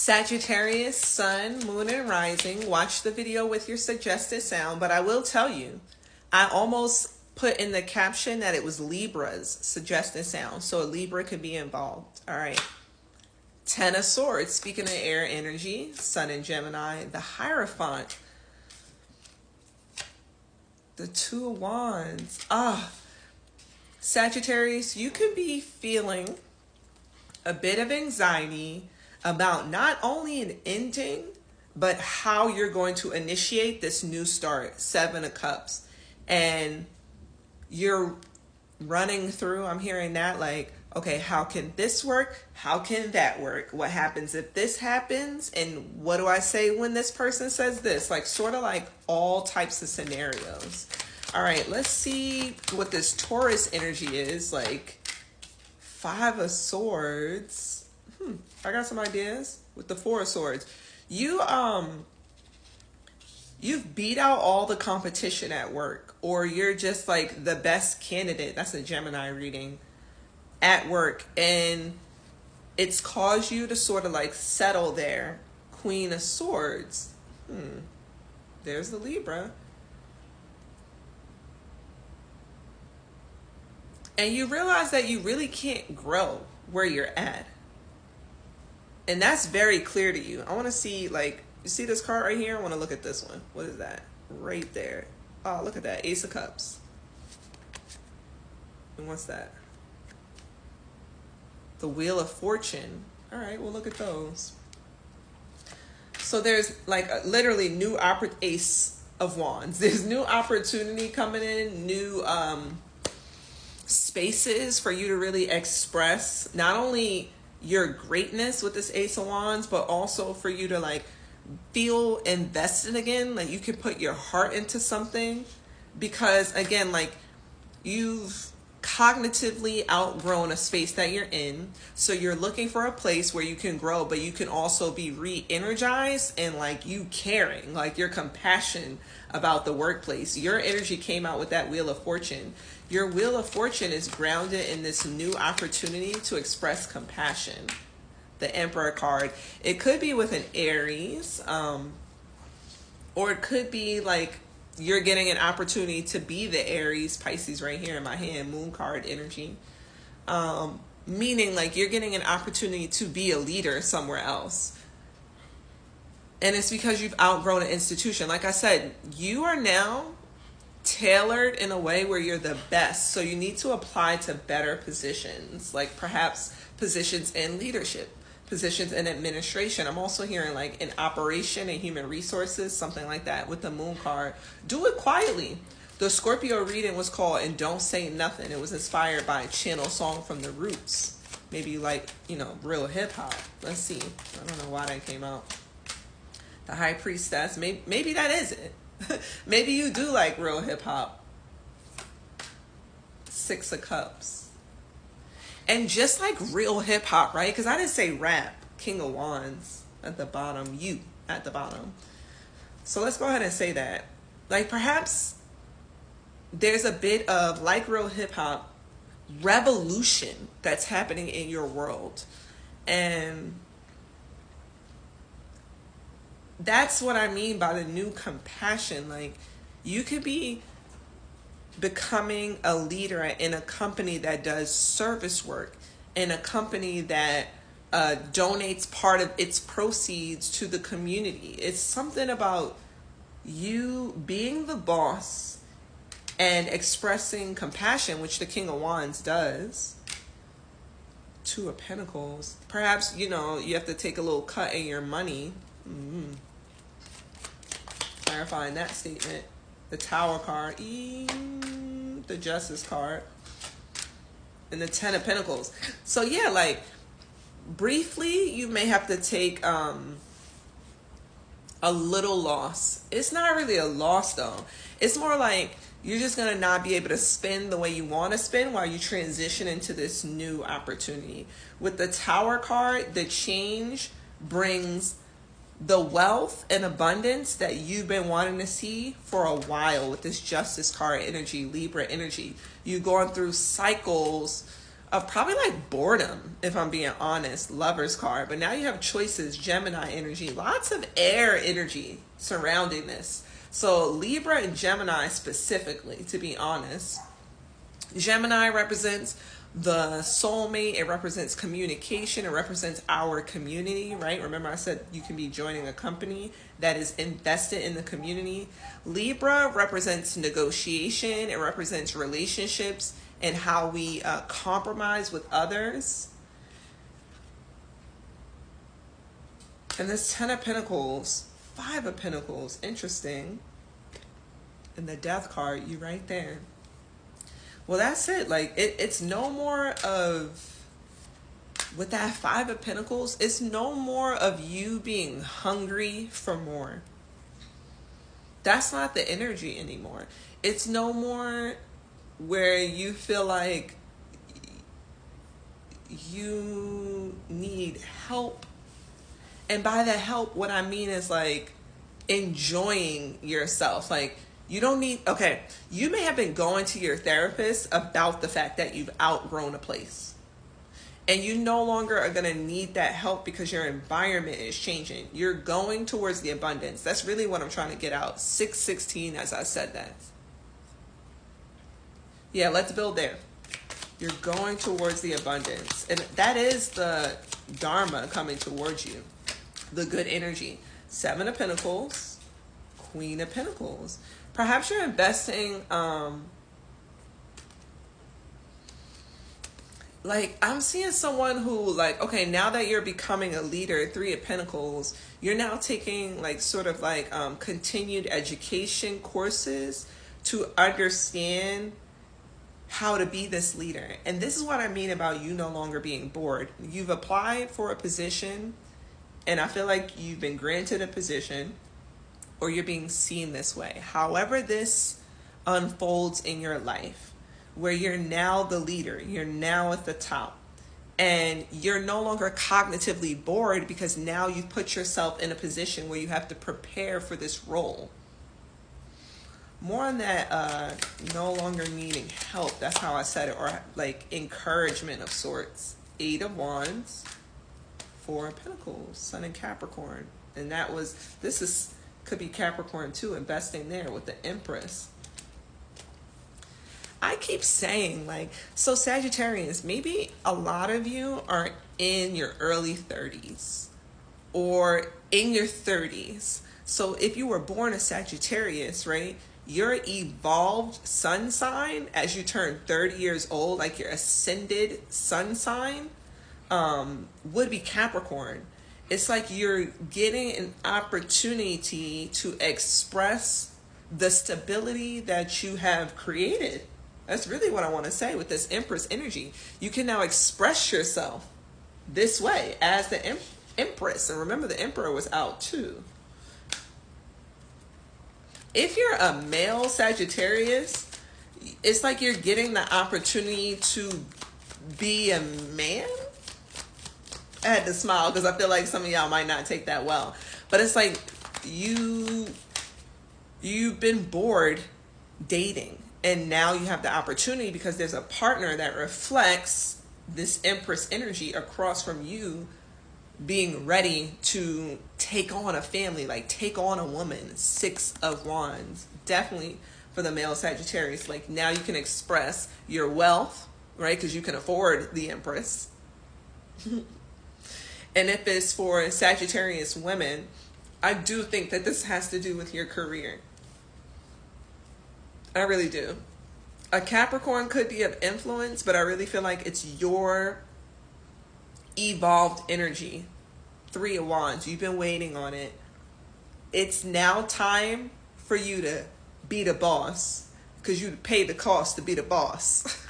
Sagittarius, Sun, Moon, and Rising. Watch the video with your suggested sound, but I will tell you, I almost put in the caption that it was Libra's suggested sound, so a Libra could be involved. All right. Ten of Swords, speaking of air energy, Sun and Gemini, the Hierophant, the Two of Wands. Sagittarius, you could be feeling a bit of anxiety about not only an ending, but how you're going to initiate this new start. Seven of Cups. And you're running through, I'm hearing that, like, okay, how can this work? How can that work? What happens if this happens? And what do I say when this person says this? Like, sort of like all types of scenarios. All right, let's see what this Taurus energy is. Like, Five of Swords. I got some ideas with the Four of Swords. You've beat out all the competition at work, or you're just like the best candidate. That's a Gemini reading at work, and it's caused you to sort of like settle there. Queen of Swords. There's the Libra. And you realize that you really can't grow where you're at. And that's very clear to you. I want to see, like, you see this card right here? I want to look at this one. What is that? Right there. Oh, look at that. Ace of Cups. And what's that? The Wheel of Fortune. All right, we'll look at those. So there's like literally new Ace of Wands. There's new opportunity coming in, new spaces for you to really express not only your greatness with this Ace of Wands, but also for you to like feel invested again. Like you can put your heart into something, because again, like you've cognitively outgrown a space that you're in. So you're looking for a place where you can grow, but you can also be re-energized and like you caring, like your compassion about the workplace. Your energy came out with that Wheel of Fortune. Your Wheel of Fortune is grounded in this new opportunity to express compassion. The Emperor card. It could be with an Aries, or it could be like you're getting an opportunity to be the Aries, Pisces right here in my hand, Moon card energy. Meaning like you're getting an opportunity to be a leader somewhere else. And it's because you've outgrown an institution. Like I said, you are now tailored in a way where you're the best. So you need to apply to better positions, like perhaps positions in leadership, positions in administration. I'm also hearing like in operation and human resources, something like that with the Moon card. Do it quietly. The Scorpio reading was called And Don't Say Nothing. It was inspired by a channel song from The Roots. Maybe you like, real hip hop. Let's see. I don't know why that came out. The High Priestess. Maybe that is it. Maybe you do like real hip hop. Six of Cups. And just like real hip hop, right? Because I didn't say rap. King of Wands at the bottom. You at the bottom. So let's go ahead and say that. Like perhaps there's a bit of like real hip hop revolution that's happening in your world. And that's what I mean by the new compassion. Like you could be becoming a leader in a company that does service work, in a company that donates part of its proceeds to the community. It's something about you being the boss and expressing compassion, which the King of Wands does. Two of Pentacles. Perhaps, you have to take a little cut in your money. Clarifying that statement. The Tower card. The Justice card. And the Ten of Pentacles. So yeah, like briefly you may have to take a little loss. It's not really a loss though. It's more like you're just going to not be able to spend the way you want to spend while you transition into this new opportunity. With the Tower card, the change brings the wealth and abundance that you've been wanting to see for a while with this Justice card energy, Libra energy. You've gone through cycles of probably like boredom, if I'm being honest. Lover's card. But now you have choices, Gemini energy, lots of air energy surrounding this. So Libra and Gemini specifically, to be honest. Gemini represents the soulmate. It represents communication. It represents our community, right? Remember I said you can be joining a company that is invested in the community. Libra represents negotiation. It represents relationships and how we compromise with others. And this 10 of Pentacles, 5 of Pentacles, interesting. And the Death card, you right there. Well, that's it. Like, it's no more of, with that 5 of Pentacles, it's no more of you being hungry for more. That's not the energy anymore. It's no more where you feel like you need help. And by the help, what I mean is like enjoying yourself. Like, you don't need, okay, you may have been going to your therapist about the fact that you've outgrown a place. And you no longer are going to need that help because your environment is changing. You're going towards the abundance. That's really what I'm trying to get out. 616 as I said that. Yeah, let's build there. You're going towards the abundance. And that is the Dharma coming towards you. The good energy. 7 of Pentacles. Queen of Pentacles. Perhaps you're investing, like, I'm seeing someone who, like, okay, now that you're becoming a leader, 3 of Pentacles, you're now taking, like, sort of like continued education courses to understand how to be this leader. And this is what I mean about you no longer being bored. You've applied for a position, and I feel like you've been granted a position, or you're being seen this way. However this unfolds in your life, where you're now the leader, you're now at the top, and you're no longer cognitively bored because now you've put yourself in a position where you have to prepare for this role. More on that no longer needing help, that's how I said it, or like encouragement of sorts. 8 of Wands, 4 of Pentacles, Sun and Capricorn. And that was, this is, could be Capricorn too, investing there with the Empress. I keep saying, like, so Sagittarians, maybe a lot of you are in your early 30s or in your 30s. So if you were born a Sagittarius, right, your evolved sun sign as you turn 30 years old, like your ascended sun sign, would be Capricorn. It's like you're getting an opportunity to express the stability that you have created. That's really what I want to say with this Empress energy. You can now express yourself this way as the Empress. And remember, the Emperor was out too. If you're a male Sagittarius, it's like you're getting the opportunity to be a man. I had to smile because I feel like some of y'all might not take that well. But it's like you've been bored dating. And now you have the opportunity because there's a partner that reflects this Empress energy across from you being ready to take on a family, like take on a woman. 6 of Wands. Definitely for the male Sagittarius. Like now you can express your wealth, right? Because you can afford the Empress. And if it's for Sagittarius women, I do think that this has to do with your career. I really do. A Capricorn could be of influence, but I really feel like it's your evolved energy. 3 of Wands. You've been waiting on it. It's now time for you to be the boss because you pay the cost to be the boss.